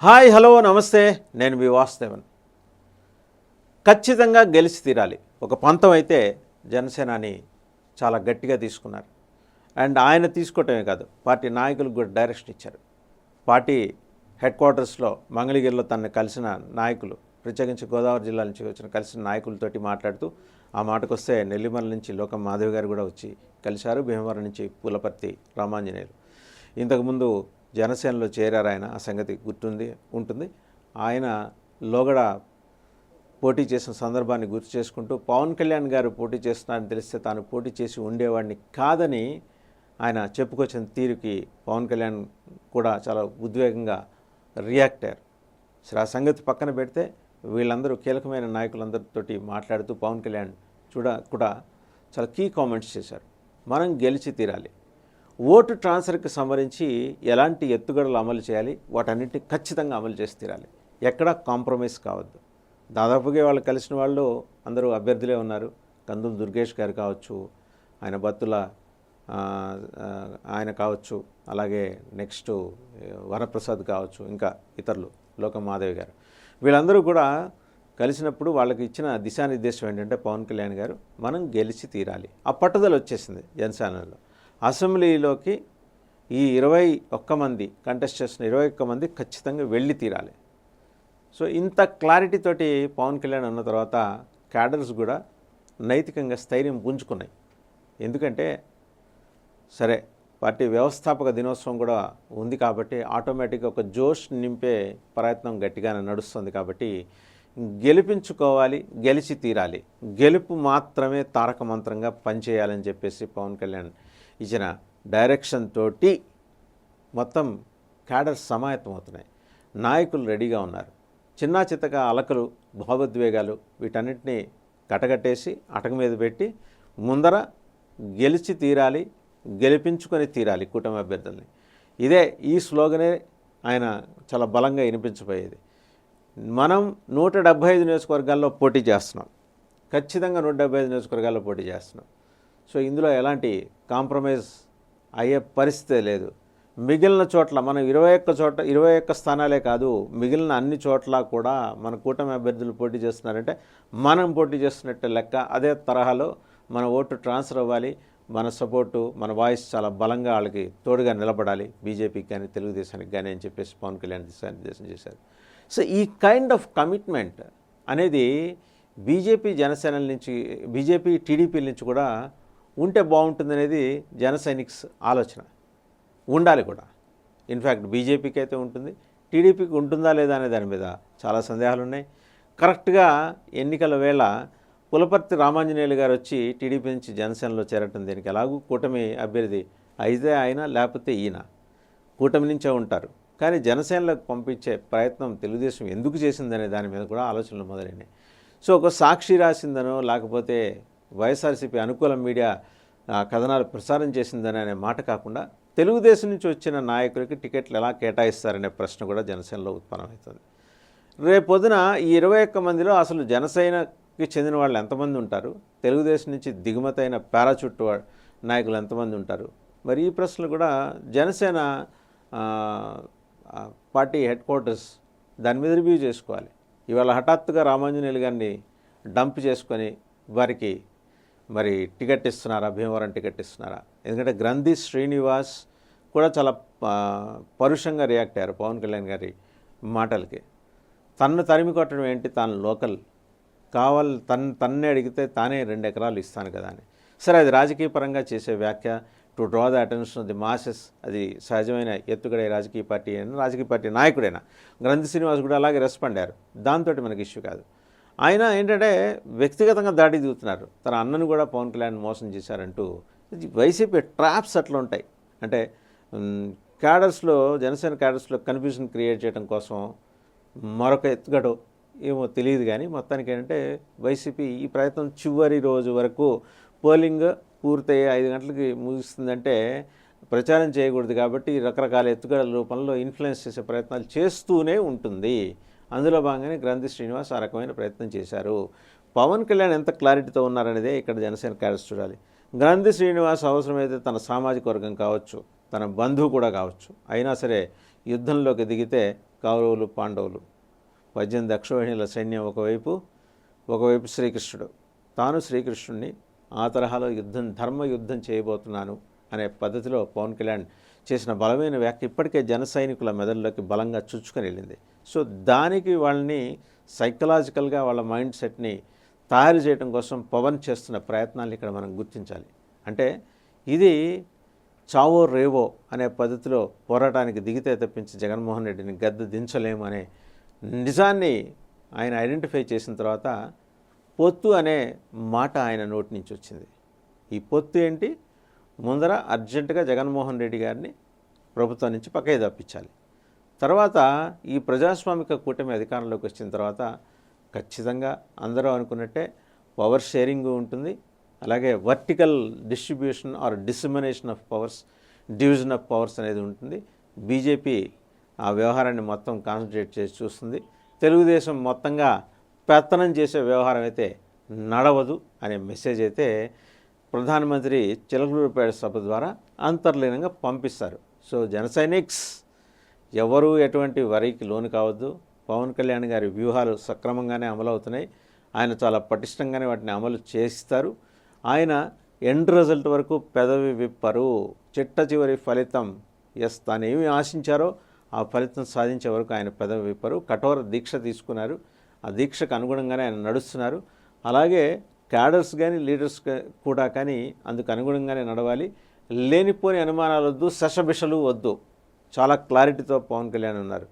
Hi hello నమస్తే, నేను మీ వాసుదేవన్. ఖచ్చితంగా గెలిచి తీరాలి ఒక పంతం అయితే జనసేనాని చాలా గట్టిగా తీసుకున్నారు. అండ్ ఆయన తీసుకోవటమే కాదు, పార్టీ నాయకులకు కూడా డైరెక్షన్ ఇచ్చారు. పార్టీ హెడ్ క్వార్టర్స్లో మంగళగిరిలో తనను కలిసిన నాయకులు, ప్రత్యేకించి గోదావరి జిల్లా నుంచి వచ్చిన కలిసిన నాయకులతోటి మాట్లాడుతూ, ఆ మాటకు వస్తే నెల్లిమల నుంచి లోకం మాధవి గారు కూడా వచ్చి కలిశారు. భీమవరం నుంచి పులపర్తి రామాంజనేయులు. ఇంతకుముందు జనసేనలో చేరారు ఆయన, ఆ సంగతి ఉంటుంది. ఆయన లోగడ పోటీ చేసిన సందర్భాన్ని గుర్తు చేసుకుంటూ, పవన్ కళ్యాణ్ గారు పోటీ చేస్తున్నారని తెలిస్తే తాను పోటీ చేసి ఉండేవాడిని కాదని ఆయన చెప్పుకొచ్చిన తీరుకి పవన్ కళ్యాణ్ కూడా చాలా ఉద్వేగంగా రియాక్ట్ అయ్యారు. సరే, ఆ సంగతి పక్కన పెడితే వీళ్ళందరూ కీలకమైన నాయకులందరితోటి మాట్లాడుతూ పవన్ కళ్యాణ్ కూడా చాలా కీ కామెంట్స్ చేశారు. మనం గెలిచి తీరాలి, ఓటు ట్రాన్స్ఫర్కి సంబంధించి ఎలాంటి ఎత్తుగడలు అమలు చేయాలి, వాటన్నింటినీ ఖచ్చితంగా అమలు చేసి తీరాలి, ఎక్కడా కాంప్రమైజ్ కావద్దు. దాదాపుగా వాళ్ళు కలిసిన వాళ్ళు అందరూ అభ్యర్థులే ఉన్నారు. కందులు దుర్గేష్ గారు కావచ్చు, ఆయన బత్తుల ఆయన కావచ్చు, అలాగే నెక్స్ట్ వరప్రసాద్ కావచ్చు, ఇంకా ఇతరులు లోకం మాధవి గారు, వీళ్ళందరూ కూడా కలిసినప్పుడు వాళ్ళకి ఇచ్చిన దిశానిర్దేశం ఏంటంటే పవన్ కళ్యాణ్ గారు మనం గెలిచి తీరాలి. ఆ పట్టుదల వచ్చేసింది జనసేనలో. అసెంబ్లీలోకి ఈ 21 మంది కంటెస్ట్ చేసిన 21 మంది ఖచ్చితంగా వెళ్ళి తీరాలి. సో ఇంత క్లారిటీతోటి పవన్ కళ్యాణ్ అన్న తర్వాత క్యాడర్స్ కూడా నైతికంగా స్థైర్యం పుంజుకున్నాయి. ఎందుకంటే సరే, పార్టీ వ్యవస్థాపక దినోత్సవం కూడా ఉంది కాబట్టి ఆటోమేటిక్గా ఒక జోష్ నింపే ప్రయత్నం గట్టిగానే నడుస్తుంది. కాబట్టి గెలిపించుకోవాలి, గెలిచి తీరాలి, గెలుపు మాత్రమే తారక మంత్రంగా పనిచేయాలని చెప్పేసి పవన్ కళ్యాణ్ ఇచ్చిన డైరెక్షన్ తోటి మొత్తం క్యాడర్స్ సమాయత్తం అవుతున్నాయి. నాయకులు రెడీగా ఉన్నారు. చిన్నా చిత్తగా అలకలు, భావోద్వేగాలు వీటన్నిటినీ కటగట్టేసి అటక మీద పెట్టి ముందర గెలిచి తీరాలి, గెలిపించుకొని తీరాలి కూటమి అభ్యర్థుల్ని. ఈ స్లోగనే ఆయన చాలా బలంగా వినిపించబోయేది. మనం 175 నియోజకవర్గాల్లో పోటీ చేస్తున్నాం, ఖచ్చితంగా 175 నియోజకవర్గాల్లో పోటీ చేస్తున్నాం. సో ఇందులో ఎలాంటి కాంప్రమైజ్ అయ్యే పరిస్థితే లేదు. మిగిలిన చోట్ల మనం 21 స్థానాలే కాదు, మిగిలిన అన్ని చోట్ల కూడా మన కూటమి అభ్యర్థులు పోటీ చేస్తున్నారంటే మనం పోటీ చేస్తున్నట్టే లెక్క. అదే తరహాలో మన ఓటు ట్రాన్స్ఫర్ అవ్వాలి, మన సపోర్టు, మన వాయిస్ చాలా బలంగా వాళ్ళకి తోడుగా నిలబడాలి, బీజేపీకి కానీ తెలుగుదేశానికి కానీ అని చెప్పేసి పవన్ కళ్యాణ్ దిశానిర్దేశం చేశారు. సో ఈ కైండ్ ఆఫ్ కమిట్మెంట్ అనేది బీజేపీ జనసేనల నుంచి, బీజేపీ టీడీపీ నుంచి కూడా ఉంటే బాగుంటుందనేది జన సైనిక్స్ ఆలోచన. ఉండాలి కూడా. ఇన్ఫ్యాక్ట్ బీజేపీకి అయితే ఉంటుంది, టీడీపీకి ఉంటుందా లేదా అనే దాని మీద చాలా సందేహాలు ఉన్నాయి. కరెక్ట్గా ఎన్నికల వేళ పులపర్తి రామాంజనేయులు గారు వచ్చి టీడీపీ నుంచి జనసేనలో చేరటం దీనికి ఎలాగూ కూటమి అభ్యర్థి అయితే ఆయన, లేకపోతే ఈయన కూటమి నుంచే ఉంటారు. కానీ జనసేనలకు పంపించే ప్రయత్నం తెలుగుదేశం ఎందుకు చేసిందనే దాని మీద కూడా ఆలోచనలు మొదలైనాయి. సో ఒక సాక్షి రాసిందనో, లేకపోతే వైఎస్ఆర్సీపీ అనుకూల మీడియా కథనాలు ప్రసారం చేసిందని అనే మాట కాకుండా తెలుగుదేశం నుంచి వచ్చిన నాయకులకి టికెట్లు ఎలా కేటాయిస్తారనే ప్రశ్న కూడా జనసేనలో ఉత్పన్నమవుతుంది. రేపొద్దున ఈ 21 మందిలో అసలు జనసేనకి చెందిన వాళ్ళు ఎంతమంది ఉంటారు, తెలుగుదేశం నుంచి దిగుమతైన పారాచూట్ నాయకులు ఎంతమంది ఉంటారు, మరి ఈ ప్రశ్నలు కూడా జనసేన పార్టీ హెడ్ క్వార్టర్స్ దాని మీద రివ్యూ చేసుకోవాలి. ఇవాళ హఠాత్తుగా రామాంజనేయులు గారిని డంప్ చేసుకొని వారికి మరి టికెట్ ఇస్తున్నారా, భీమవరం టికెట్ ఇస్తున్నారా? ఎందుకంటే గ్రంథి శ్రీనివాస్ కూడా చాలా పరుషంగా రియాక్ట్ అయ్యారు పవన్ కళ్యాణ్ గారి మాటలకి. తన్ను తరిమి కొట్టడం ఏంటి, తాను లోకల్ కావాలి, తన్నే అడిగితే తానే 2 ఎకరాలు ఇస్తాను కదా అని. సరే, అది రాజకీయ పరంగా చేసే వ్యాఖ్య, to draw the attention of the masses, అది సహజమైన ఎత్తుగడే రాజకీయ పార్టీ అయినా, రాజకీయ పార్టీ నాయకుడైనా. గ్రంథి శ్రీనివాస్ కూడా అలాగే రెస్పాండ్ అయ్యారు. దాంతో మనకి ఇష్యూ కాదు. ఆయన ఏంటంటే వ్యక్తిగతంగా దాడి దిగుతున్నారు. తన అన్నను కూడా పవన్ కళ్యాణ్ మోసం చేశారంటూ వైసీపీ ట్రాప్స్ అట్లా ఉంటాయి. అంటే క్యాడర్స్లో, జనసేన క్యాడర్స్లో కన్ఫ్యూజన్ క్రియేట్ చేయడం కోసం మరొక ఎత్తుగడో ఏమో తెలియదు. కానీ మొత్తానికి ఏంటంటే వైసీపీ ఈ ప్రయత్నం చివరి రోజు వరకు, పోలింగ్ పూర్తయ్యే 5 గంటలకి ముగిస్తుందంటే ప్రచారం చేయకూడదు కాబట్టి రకరకాల ఎత్తుగడల రూపంలో ఇన్ఫ్లుయెన్స్ చేసే ప్రయత్నాలు చేస్తూనే ఉంటుంది. అందులో భాగంగానే గ్రంథి శ్రీనివాస్ ఆ రకమైన ప్రయత్నం చేశారు. పవన్ కళ్యాణ్ ఎంత క్లారిటీతో ఉన్నారనేదే ఇక్కడ జనసేన క్యాడర్స్ చూడాలి. గ్రంథి శ్రీనివాస్ అవసరమైతే తన సామాజిక వర్గం కావచ్చు, తన బంధువు కూడా కావచ్చు, అయినా సరే యుద్ధంలోకి దిగితే కౌరవులు పాండవులు 18 అక్షోహిణీల సైన్యం ఒకవైపు శ్రీకృష్ణుడు. తాను శ్రీకృష్ణుడిని ఆ తరహాలో ధర్మ యుద్ధం చేయబోతున్నాను అనే పద్ధతిలో పవన్ కళ్యాణ్ చేసిన బలమైన వ్యాఖ్య ఇప్పటికే జన సైనికుల మెదడులోకి బలంగా చుచ్చుకొని వెళ్ళింది. సో దానికి వాళ్ళని సైకలాజికల్గా వాళ్ళ మైండ్ సెట్ని తయారు చేయడం కోసం పవన్ చేస్తున్న ప్రయత్నాలు ఇక్కడ మనం గుర్తించాలి. అంటే ఇది చావో రేవో అనే పద్ధతిలో పోరాటానికి దిగితే తప్పించి జగన్మోహన్ రెడ్డిని గద్దె దించలేము అనే నిజాన్ని ఆయన ఐడెంటిఫై చేసిన తర్వాత పొత్తు అనే మాట ఆయన నోటి నుంచి వచ్చింది. ఈ పొత్తు ఏంటి? ముందర అర్జెంటుగా జగన్మోహన్ రెడ్డి గారిని ప్రభుత్వం నుంచి పక్కకి తప్పించాలి. తర్వాత ఈ ప్రజాస్వామిక కూటమి అధికారంలోకి వచ్చిన తర్వాత ఖచ్చితంగా అందరూ అనుకున్నట్టే పవర్ షేరింగ్ ఉంటుంది, అలాగే vertical distribution or dissemination of powers, division of powers అనేది ఉంటుంది. బీజేపీ ఆ వ్యవహారాన్ని మొత్తం కాన్సన్ట్రేట్ చేసి చూస్తుంది. తెలుగుదేశం మొత్తంగా పెత్తనం చేసే వ్యవహారం అయితే నడవదు అనే మెసేజ్ అయితే ప్రధానమంత్రి చిలకలూరిపేట సభ ద్వారా అంతర్లీనంగా పంపిస్తారు. సో జనసైనిక్స్ ఎవరు ఎటువంటి వరికి లోను కావద్దు. పవన్ కళ్యాణ్ గారి వ్యూహాలు సక్రమంగానే అమలవుతున్నాయి. ఆయన చాలా పటిష్టంగానే వాటిని అమలు చేస్తారు. ఆయన ఎండ్ రిజల్ట్ వరకు పెదవి విప్పరు. చిట్ట చివరి ఫలితం తాను ఏమి ఆశించారో ఆ ఫలితం సాధించే వరకు ఆయన పెదవి విప్పరు. కఠోర దీక్ష తీసుకున్నారు. ఆ దీక్షకు అనుగుణంగానే ఆయన నడుస్తున్నారు. అలాగే క్యాడర్స్ కానీ లీడర్స్ కూడా కానీ అందుకు అనుగుణంగానే నడవాలి. లేనిపోని అనుమానాలు వద్దు, శషబిషలు వద్దు. చాలా క్లారిటీతో పవన్ కళ్యాణ్ ఉన్నారు.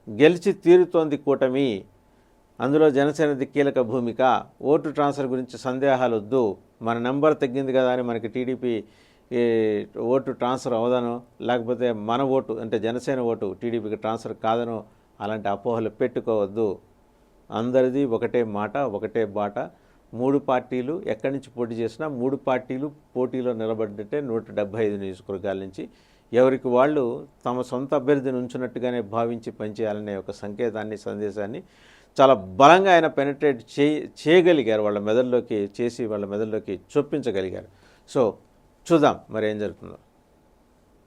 గెలిచి తీరుతోంది కూటమి, అందులో జనసేనది కీలక భూమిక. ఓటు ట్రాన్స్ఫర్ గురించి సందేహాలు వద్దు. మన నెంబర్ తగ్గింది కదా అని మనకి టీడీపీ ఓటు ట్రాన్స్ఫర్ అవదనో, లేకపోతే మన ఓటు అంటే జనసేన ఓటు టీడీపీకి ట్రాన్స్ఫర్ కాదనో అలాంటి అపోహలు పెట్టుకోవద్దు. అందరిది ఒకటే మాట, ఒకటే బాట. 3 పార్టీలు ఎక్కడి నుంచి పోటీ చేసినా 3 పార్టీలు పోటీలో నిలబడ్డట్టే 175 నియోజకవర్గాల నుంచి ఎవరికి వాళ్ళు తమ సొంత అభ్యర్థిని ఉంచున్నట్టుగానే భావించి పనిచేయాలనే ఒక సంకేతాన్ని, సందేశాన్ని చాలా బలంగా ఆయన పెనిట్రేట్ చేయగలిగారు. వాళ్ళ మెదడులోకి చొప్పించగలిగారు. సో చూద్దాం మరి ఏం జరుగుతుందో.